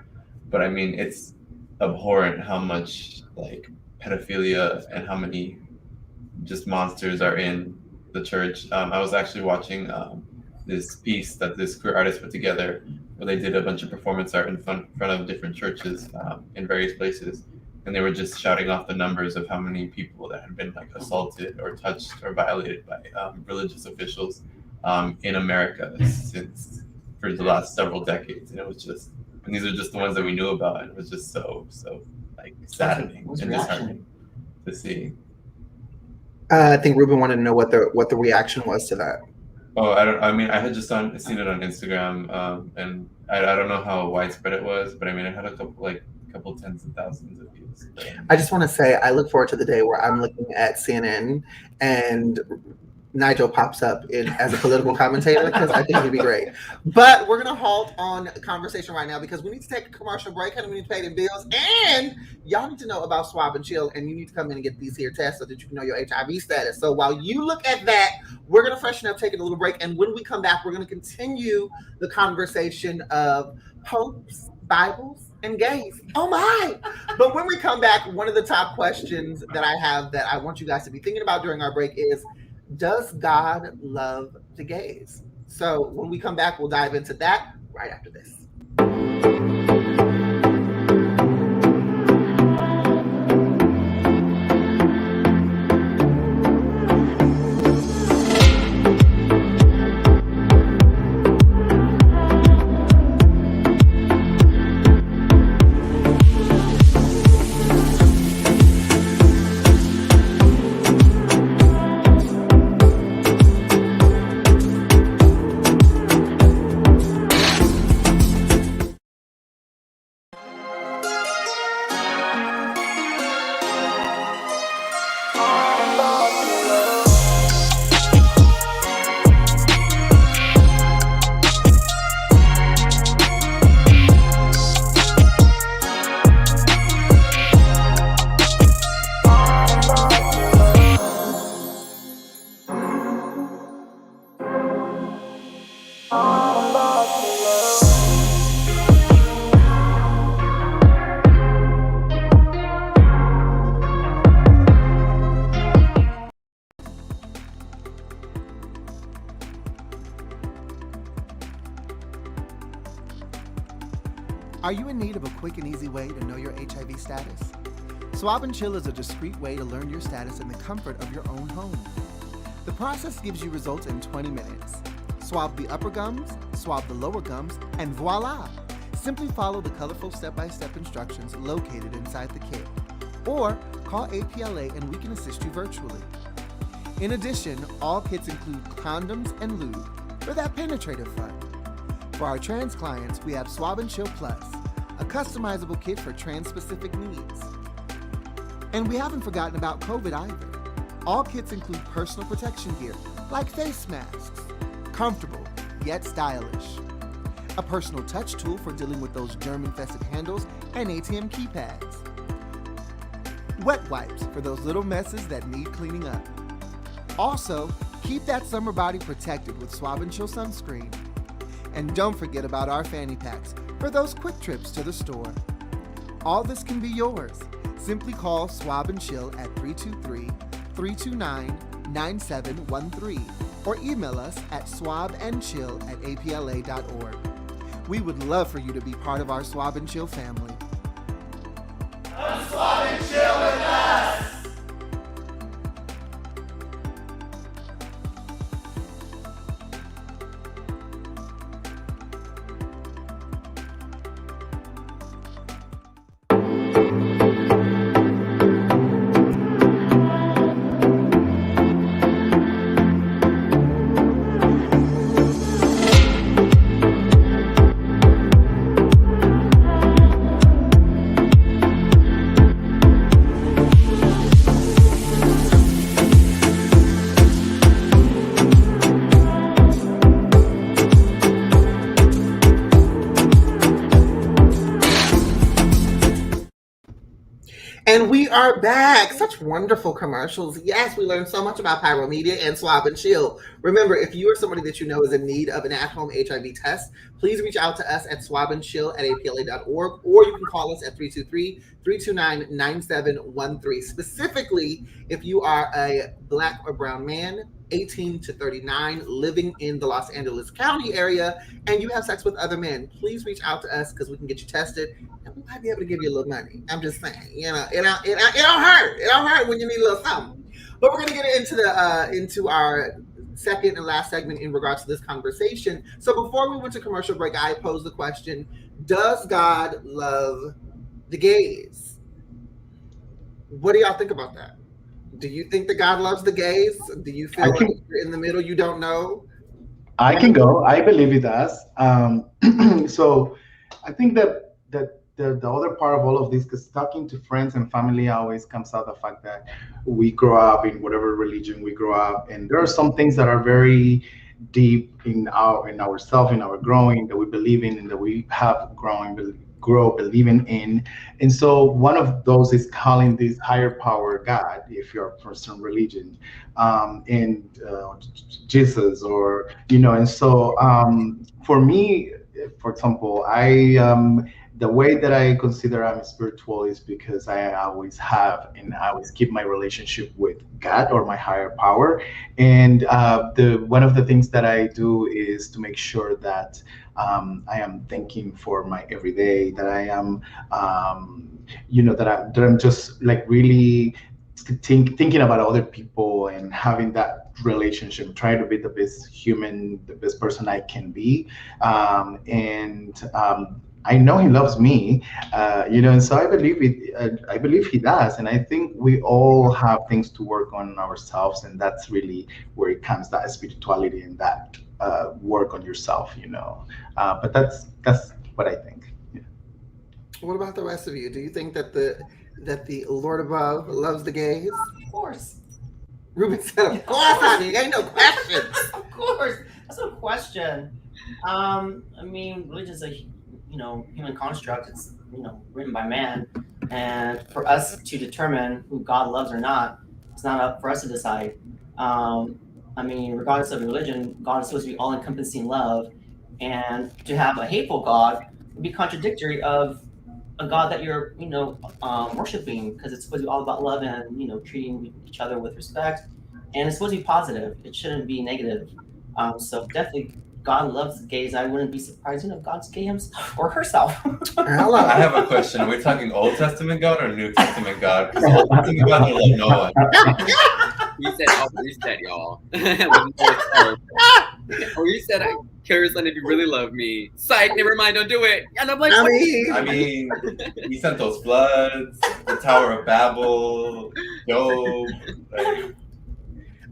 But I mean, it's abhorrent how much pedophilia and how many just monsters are in the church. I was actually watching this piece that this queer artist put together, where they did a bunch of performance art in front of different churches in various places. And they were just shouting off the numbers of how many people that had been assaulted or touched or violated by religious officials in America for the last several decades. And it was just, and these are just the ones that we knew about. And it was just so like saddening What's and the reaction? disheartening to see. I think Ruben wanted to know what the reaction was to that. Oh, I don't. I mean, I had just seen it on Instagram, and I don't know how widespread it was, but I mean, it had a couple tens of thousands of views. I just want to say I look forward to the day where I'm looking at CNN and Nigel pops up as a political commentator, because I think it'd be great. But we're going to halt on conversation right now because we need to take a commercial break and we need to pay the bills. And y'all need to know about Swab and Chill, and you need to come in and get these here tests so that you can know your HIV status. So while you look at that, we're going to freshen up, take a little break. And when we come back, we're going to continue the conversation of popes, Bibles, and gays. Oh my! But when we come back, one of the top questions that I have that I want you guys to be thinking about during our break is, does God love the gays? So when we come back, we'll dive into that right after this. Are you in need of a quick and easy way to know your HIV status? Swab and Chill is a discreet way to learn your status in the comfort of your own home. The process gives you results in 20 minutes. Swab the upper gums, swab the lower gums, and voila! Simply follow the colorful step-by-step instructions located inside the kit. Or call APLA and we can assist you virtually. In addition, all kits include condoms and lube for that penetrative fun. For our trans clients, we have Swab and Chill Plus, a customizable kit for trans-specific needs. And we haven't forgotten about COVID either. All kits include personal protection gear, like face masks, comfortable yet stylish. A personal touch tool for dealing with those germ-infested handles and ATM keypads. Wet wipes for those little messes that need cleaning up. Also, keep that summer body protected with Swab and Chill sunscreen. And don't forget about our fanny packs for those quick trips to the store. All this can be yours. Simply call Swab and Chill at 323-329-9713 or email us at swabandchill@apla.org. We would love for you to be part of our Swab and Chill family. Come swab and chill with us! And we are back. Such wonderful commercials. Yes, we learned so much about Pyro Media and Swab and Chill. Remember, if you are somebody that you know is in need of an at-home HIV test, please reach out to us at swabandchill@apla.org, or you can call us at 323-329-9713. Specifically, if you are a Black or brown man, 18 to 39, living in the Los Angeles County area, and you have sex with other men, please reach out to us because we can get you tested and we might be able to give you a little money. I'm just saying, you know, it don't hurt. It don't hurt when you need a little something. But we're gonna get into our second and last segment in regards to this conversation. So before we went to commercial break, I posed the question: does God love the gays? What do y'all think about that? Do you think that God loves the gays? Do you I feel like can you're in the middle, you don't know? I can go. I believe it does. So I think that the other part of all of this, because talking to friends and family always comes out the fact that we grow up in whatever religion we grow up, and there are some things that are very deep in ourselves, in our growing, that we believe in and that we have grow believing in. And so one of those is calling this higher power God, if you're from some religion, and Jesus, or and so for me, for example, I the way that I consider I'm spiritual is because I always have and I always keep my relationship with God or my higher power. And the one of the things that I do is to make sure that I am thinking for my everyday, that I am, that I'm just like really thinking about other people and having that relationship, trying to be the best human, the best person I can be. And I know he loves me, and so I believe it. I believe he does, and I think we all have things to work on ourselves, and that's really where it comes, that spirituality and that work on yourself. But that's what I think. Yeah. What about the rest of you? Do you think that the Lord above loves the gays? Of course. Ruben said, "Of course, honey. Ain't no questions." Of course. That's no question. I mean, religion is a human construct. It's written by man, and for us to determine who God loves or not, it's not up for us to decide. I mean, regardless of religion, God is supposed to be all-encompassing love, and to have a hateful God would be contradictory of a God that you're worshiping, because it's supposed to be all about love and treating each other with respect, and it's supposed to be positive. It shouldn't be negative. So definitely God loves gays. I wouldn't be surprised if God's gay himself or herself. Hello. I have a question. Are we talking Old Testament God or New Testament God? Because Old Testament God don't love no one. Reset, y'all. Or you said, Carolyn, if you really love me, psych, never mind, don't do it. And I'm like, I what? mean, He sent those floods, the Tower of Babel, Job.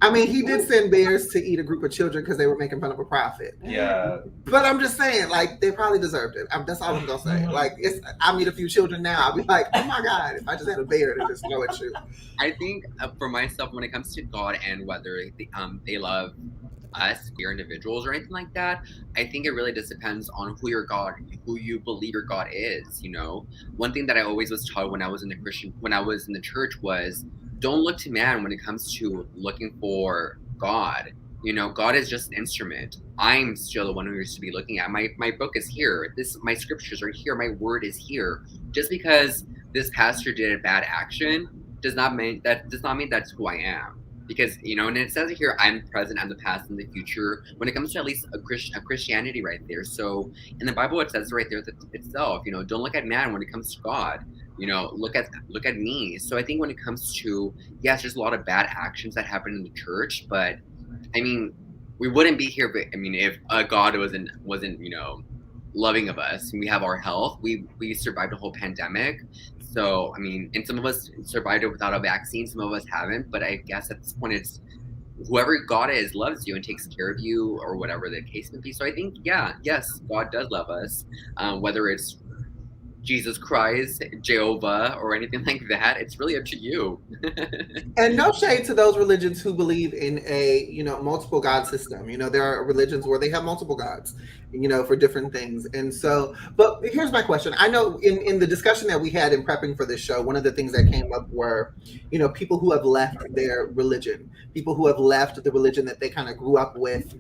he did send bears to eat a group of children because they were making fun of a prophet. Yeah. But I'm just saying, like, they probably deserved it. That's all I'm gonna say. Like, I meet a few children now, I'll be like, oh my God, if I just had a bear to just throw at you. I think for myself, when it comes to God and whether they love us, queer individuals, or anything like that, I think it really just depends on who your God, who you believe your God is. One thing that I always was taught when I was in the church was, don't look to man when it comes to looking for God. God is just an instrument. I'm still the one who used to be looking at. My book is here. My scriptures are here. My word is here. Just because this pastor did a bad action does not mean that's who I am. Because and it says here, I'm present, I'm the past, and the future. When it comes to at least a Christianity, right there. So in the Bible, it says right there that itself. Don't look at man when it comes to God. Look at me. So I think when it comes to, yes, there's a lot of bad actions that happen in the church, but I mean, we wouldn't be here. But if God wasn't loving of us, and we have our health, we survived a whole pandemic. So and some of us survived it without a vaccine, some of us haven't. But I guess at this point, it's whoever God is loves you and takes care of you, or whatever the case may be. So I think, yes, God does love us, whether it's Jesus Christ, Jehovah, or anything like that. It's really up to you. And no shade to those religions who believe in a multiple God system. There are religions where they have multiple gods, for different things. And so, but here's my question. I know in the discussion that we had in prepping for this show, one of the things that came up were, people who have left their religion, people who have left the religion that they kind of grew up with,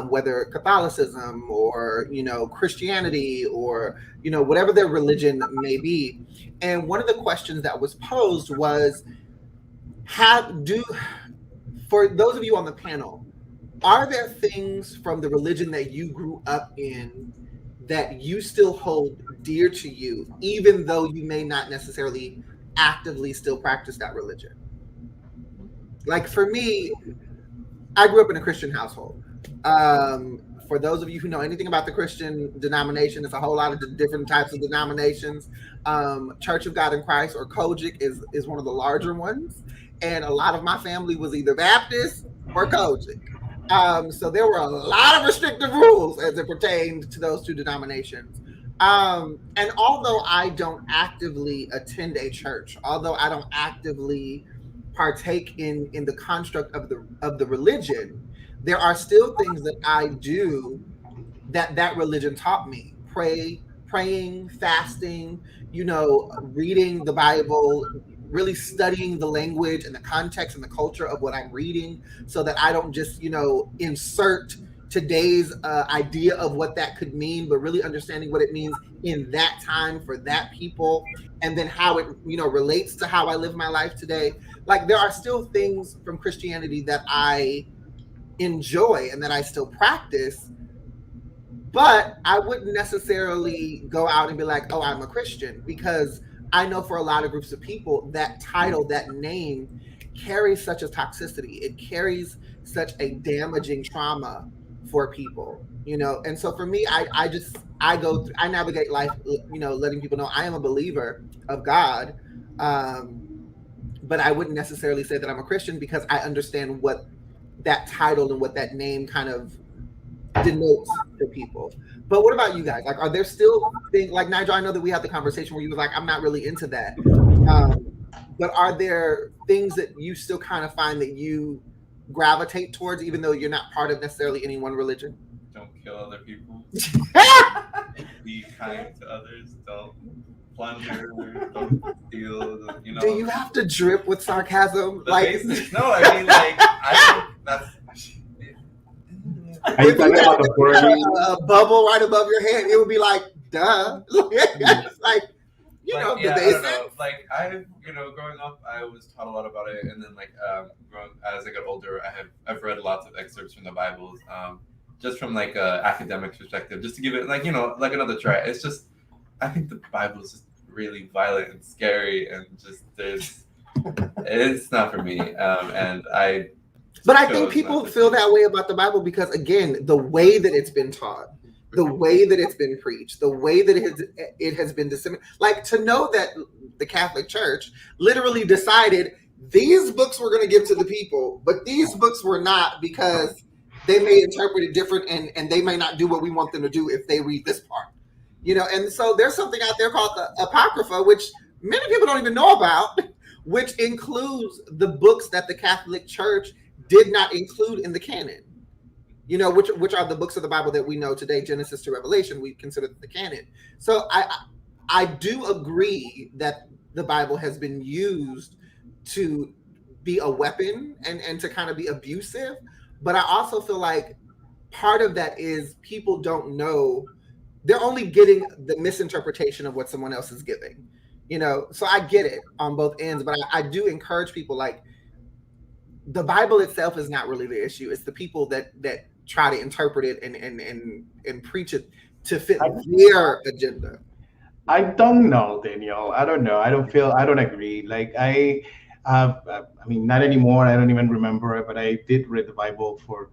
whether Catholicism or Christianity or whatever their religion may be. And one of the questions that was posed was, for those of you on the panel, are there things from the religion that you grew up in that you still hold dear to you, even though you may not necessarily actively still practice that religion? Like for me, I grew up in a Christian household. for those of you who know anything about the Christian denomination, it's a whole lot of different types of denominations. Church of God in Christ, or Kojic, is one of the larger ones. And a lot of my family was either Baptist or Kojic. So there were a lot of restrictive rules as it pertained to those two denominations. And although I don't actively attend a church, although I don't actively partake in the construct of the religion, there are still things that I do that religion taught me. Praying, fasting, reading the Bible, really studying the language and the context and the culture of what I'm reading, so that I don't just, insert today's idea of what that could mean, but really understanding what it means in that time for that people, and then how it, relates to how I live my life today. Like, there are still things from Christianity that I enjoy and that I still practice, but I wouldn't necessarily go out and be like, oh, I'm a Christian, because I know for a lot of groups of people, that title, that name carries such a toxicity. It carries such a damaging trauma for people, And so for me, I navigate life, letting people know I am a believer of God. But I wouldn't necessarily say that I'm a Christian, because I understand what that title and what that name kind of denotes for people. But what about you guys? Like, are there still things, like Nigel, I know that we had the conversation where you were like, I'm not really into that. But are there things that you still kind of find that you gravitate towards, even though you're not part of necessarily any one religion? Don't kill other people. Be kind to others. Don't plunder. Don't steal. Do you have to drip with sarcasm? The basics? No, I mean, I think that's. Are you talking about the poorly? A bubble right above your head, it would be like, duh. It's like, the basics. I don't know. Like, growing up, I was taught a lot about it, and then as I got older, I've read lots of excerpts from the Bibles, just from like a academic perspective, just to give it like another try. It's just, I think the Bible is just really violent and scary, and just it's not for me, and I. But I think people feel that way about the Bible because, again, the way that it's been taught, the way that it's been preached, the way that it has been disseminated. Like, to know that the Catholic Church literally decided these books we're going to give to the people, but these books were not, because they may interpret it different, and they may not do what we want them to do if they read this part. And so there's something out there called the Apocrypha, which many people don't even know about, which includes the books that the Catholic Church did not include in the canon, which are the books of the Bible that we know today, Genesis to Revelation, we consider the canon. So I do agree that the Bible has been used to be a weapon and to kind of be abusive, but I also feel like part of that is people don't know, they're only getting the misinterpretation of what someone else is giving, so I get it on both ends, but I do encourage people, like, the Bible itself is not really the issue. It's the people that try to interpret it and preach it to fit their agenda. I don't know, Daniel. I don't know. I don't agree. Like, I mean, not anymore. I don't even remember it, but I did read the Bible for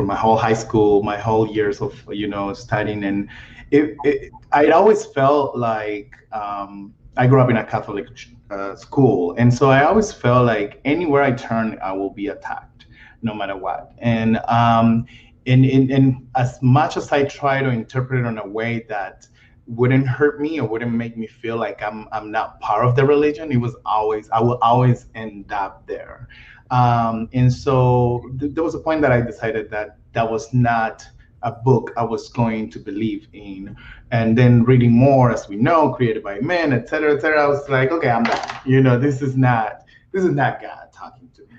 my whole high school, my whole years of, studying. And I always felt like, I grew up in a Catholic school, and so I always felt like anywhere I turn, I will be attacked, no matter what. And as much as I try to interpret it in a way that wouldn't hurt me or wouldn't make me feel like I'm not part of the religion, I will always end up there. And so there was a point that I decided that was not a book I was going to believe in. And then reading more, as we know, created by men, et cetera, I was like, okay, I'm done. This is not God talking to me.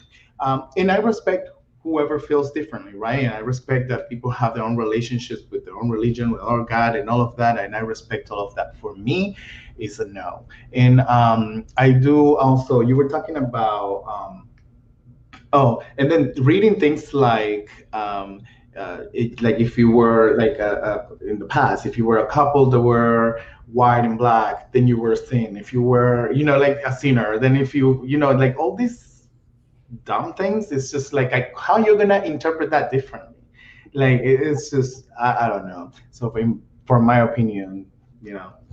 And I respect whoever feels differently, right? And I respect that people have their own relationships with their own religion, with our God, and all of that. And I respect all of that. For me, it's a no. And I do also, you were talking about, and then reading things like, like if you were like in the past, if you were a couple that were white and black, then you were a sin. If you were, like a sinner, then if you, like all these dumb things, it's just like how you're gonna interpret that differently. like it's just I don't know. So for my opinion,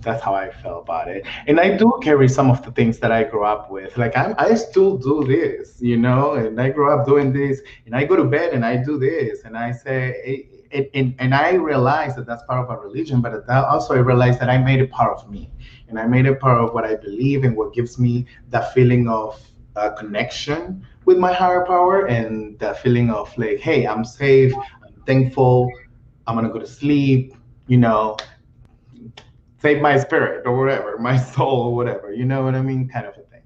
that's how I feel about it. And I do carry some of the things that I grew up with. Like I still do this, and I grew up doing this, and I go to bed and I do this, and I say. And I realize that that's part of a religion, but also I realized that I made it part of me, and I made it part of what I believe and what gives me that feeling of connection with my higher power, and that feeling of like, hey, I'm safe, I'm thankful, I'm gonna go to sleep, you know, save my spirit or whatever, my soul or whatever, you know what I mean, kind of a thing.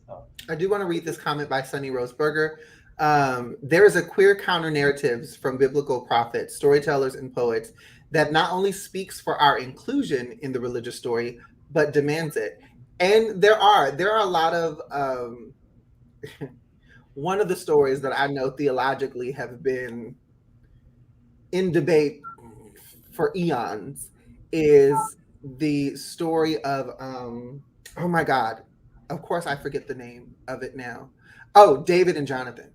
So. I do want to read this comment by Sunny Roseberger. There is a queer counter narratives from biblical prophets, storytellers, and poets that not only speaks for our inclusion in the religious story, but demands it. And there are a lot of one of the stories that I know theologically have been in debate for eons is the story of oh my God, of course I forget the name of it now. Oh, David and Jonathan,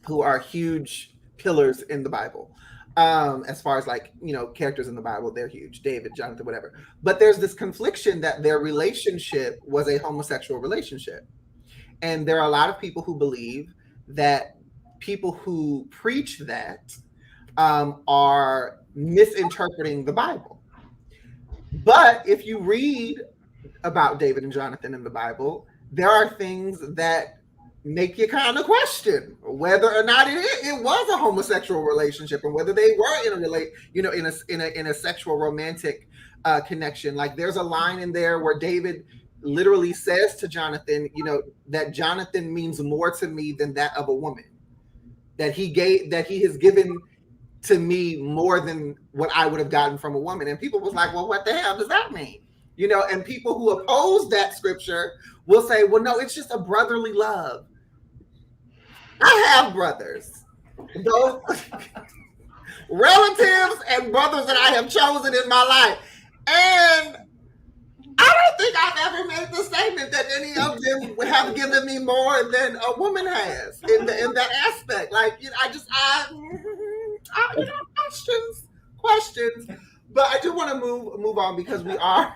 who are huge pillars in the Bible. As far as like, characters in the Bible, they're huge. David, Jonathan, whatever. But there's this confliction that their relationship was a homosexual relationship. And there are a lot of people who believe that people who preach that are misinterpreting the Bible. But if you read about David and Jonathan in the Bible, there are things that make you kind of question whether or not it was a homosexual relationship, and whether they were in a sexual romantic connection. Like there's a line in there where David literally says to Jonathan, that Jonathan means more to me than that of a woman. That he has given to me more than what I would have gotten from a woman. And people was like, well, what the hell does that mean? And people who oppose that scripture will say, well, no, it's just a brotherly love. I have brothers, those relatives and brothers that I have chosen in my life. And I don't think I've ever made the statement that any of them have given me more than a woman has in that aspect. Like, questions. But I do want to move on, because we are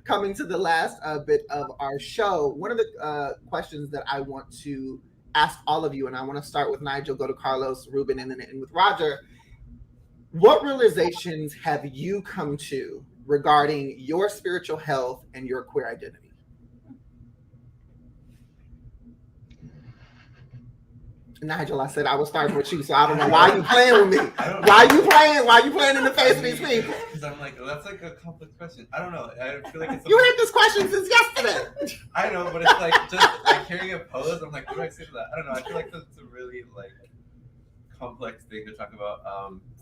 coming to the last bit of our show. One of the questions that I want to ask all of you, and I want to start with Nigel, go to Carlos, Ruben, and then end with Roger. What realizations have you come to regarding your spiritual health and your queer identity? Nigel, I said I was starting with you, so I don't know why you playing with me. Why you playing in the face of these people? Because I'm like, that's like a complex question. I don't know. I feel like it's you had this question since yesterday. I know, but it's like just like hearing it posed. I'm like, what do I say to that? I don't know. I feel like that's a really like complex thing to talk about.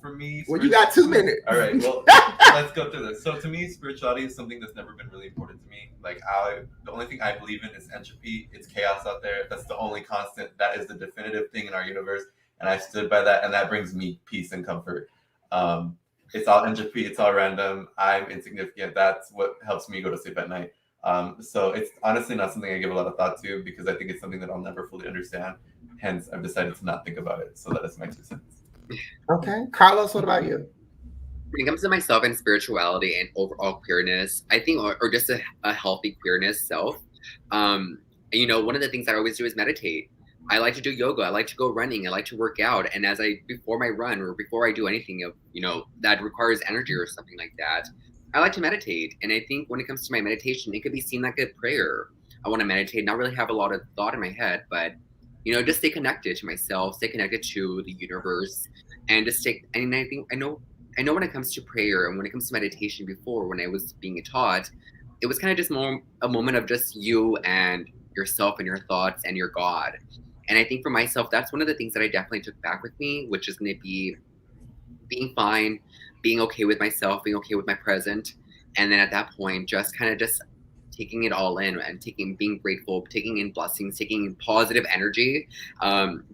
For me, well, you got 2 minutes. All right, well, let's go through this. So to me, spirituality is something that's never been really important to me. Like the only thing I believe in is entropy. It's chaos out there. That's the only constant. That is the definitive thing in our universe, and I stood by that, and that brings me peace and comfort. It's all entropy. It's all random. I'm insignificant. That's what helps me go to sleep at night. So it's honestly not something I give a lot of thought to, because I think it's something that I'll never fully understand. Hence, I've decided to not think about it. So that is my 2 cents. Okay. Carlos, what about you? When it comes to myself and spirituality and overall queerness, I think, or just a healthy queerness self, one of the things I always do is meditate. I like to do yoga. I like to go running. I like to work out. And before my run, or before I do anything that requires energy or something like that, I like to meditate. And I think when it comes to my meditation, it could be seen like a prayer. I want to meditate, not really have a lot of thought in my head, but just stay connected to myself, stay connected to the universe, and just and I think I know when it comes to prayer and when it comes to meditation, before, when I was being taught, it was kind of just more a moment of just you and yourself and your thoughts and your God. And I think for myself, that's one of the things that I definitely took back with me, which is going to be being fine, being okay with myself, being okay with my present. And then at that point, just kind of just taking it all in and being grateful, taking in blessings, taking in positive energy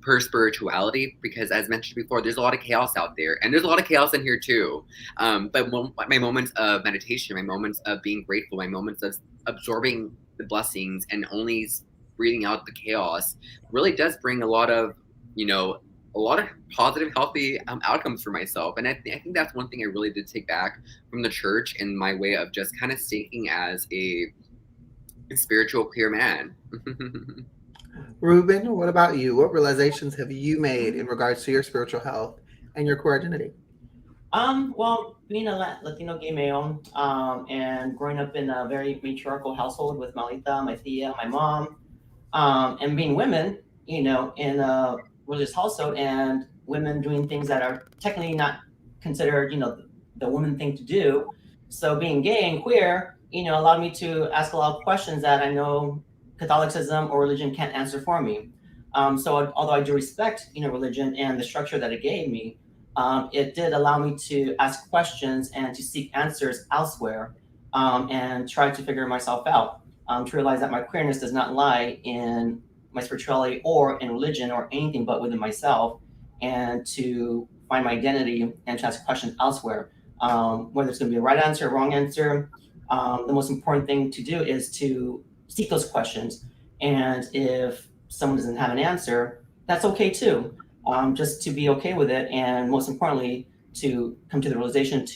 per spirituality, because as mentioned before, there's a lot of chaos out there, and there's a lot of chaos in here too. But my moments of meditation, my moments of being grateful, my moments of absorbing the blessings and only breathing out the chaos really does bring a lot of, a lot of positive, healthy outcomes for myself. And I think that's one thing I really did take back from the church and my way of just kind of staking as a spiritual queer man. Ruben, what about you? What realizations have you made in regards to your spiritual health and your queer identity? Well, being a Latino gay male, and growing up in a very matriarchal household with my Malita, my tia, my mom, and being women, in a religious household, and women doing things that are technically not considered, the woman thing to do. So being gay and queer, allowed me to ask a lot of questions that I know Catholicism or religion can't answer for me. So although I do respect, religion and the structure that it gave me, it did allow me to ask questions and to seek answers elsewhere, and try to figure myself out. To realize that my queerness does not lie in my spirituality or in religion or anything but within myself, and to find my identity and to ask questions elsewhere. Whether it's going to be a right answer or wrong answer, the most important thing to do is to seek those questions. And if someone doesn't have an answer, that's okay too. Just to be okay with it, and most importantly, to come to the realization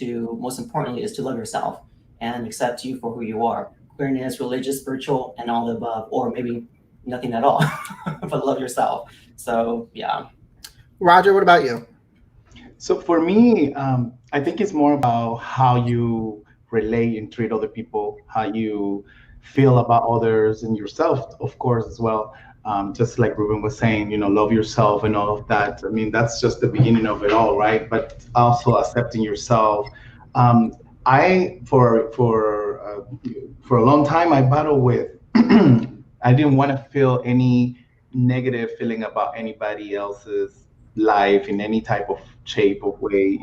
most importantly, is to love yourself and accept you for who you are. Queerness, religious, spiritual, and all the above, or maybe nothing at all, but love yourself. So, yeah. Roger, what about you? So for me, I think it's more about how you relate and treat other people, how you feel about others and yourself, of course, as well. Just like Ruben was saying, love yourself and all of that. I mean, that's just the beginning of it all, right? But also accepting yourself. I for a long time I battled with I didn't want to feel any negative feeling about anybody else's life in any type of shape or way.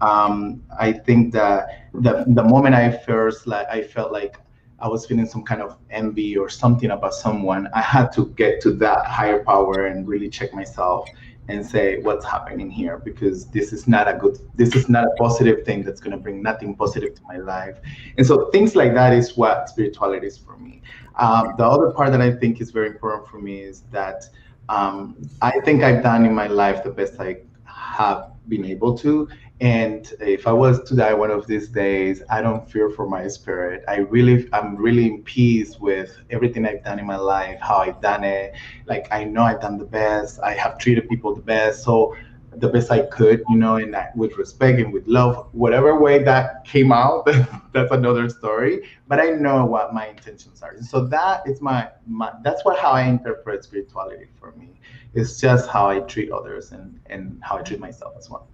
I think that the moment I felt like I was feeling some kind of envy or something about someone, I had to get to that higher power and really check myself and say what's happening here, because this is not a positive thing that's going to bring nothing positive to my life. And so things like that is what spirituality is for me. The other part that I think is very important for me is that I think I've done in my life the best I have been able to. And if I was to die one of these days, I don't fear for my spirit. I'm really in peace with everything I've done in my life, how I've done it. Like, I know I've done the best. I have treated people the best. So the best I could, and with respect and with love, whatever way that came out, that's another story. But I know what my intentions are. So that is that's how I interpret spirituality for me. It's just how I treat others and how I treat myself as well.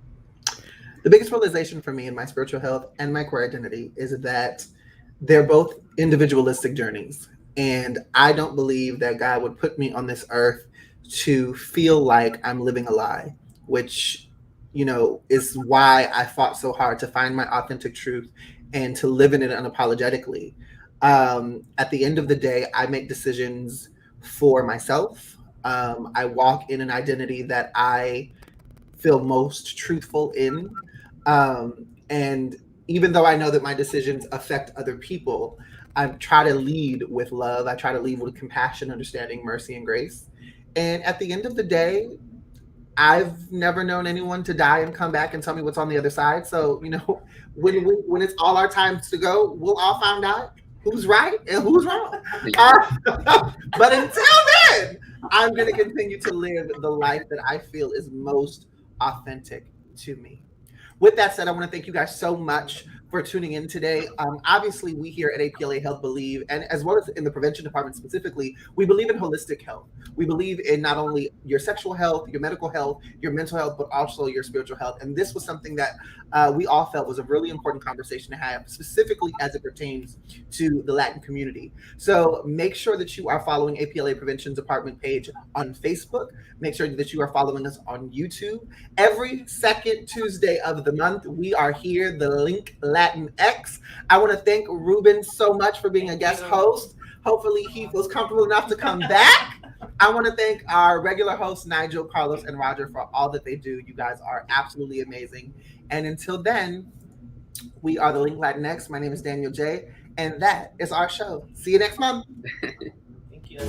The biggest realization for me in my spiritual health and my queer identity is that they're both individualistic journeys. And I don't believe that God would put me on this earth to feel like I'm living a lie, which, is why I fought so hard to find my authentic truth and to live in it unapologetically. At the end of the day, I make decisions for myself. I walk in an identity that I feel most truthful in. And even though I know that my decisions affect other people, I try to lead with love. I try to lead with compassion, understanding, mercy, and grace. And at the end of the day, I've never known anyone to die and come back and tell me what's on the other side. So, when it's all our times to go, we'll all find out who's right and who's wrong. But until then, I'm going to continue to live the life that I feel is most authentic to me. With that said, I want to thank you guys so much for tuning in today. Obviously, we here at APLA Health believe, and as well as in the prevention department specifically, we believe in holistic health. We believe in not only your sexual health, your medical health, your mental health, but also your spiritual health. And this was something that we all felt was a really important conversation to have, specifically as it pertains to the Latin community. So make sure that you are following APLA Prevention Department page on Facebook. Make sure that you are following us on YouTube. Every second Tuesday of the month, we are here, the link LatinX. I want to thank Ruben so much for being a guest host. Hopefully he feels comfortable enough to come back. I want to thank our regular hosts, Nigel, Carlos, and Roger, for all that they do. You guys are absolutely amazing. And until then, we are the Link LatinX. My name is Daniel J. And that is our show. See you next month. Thank you.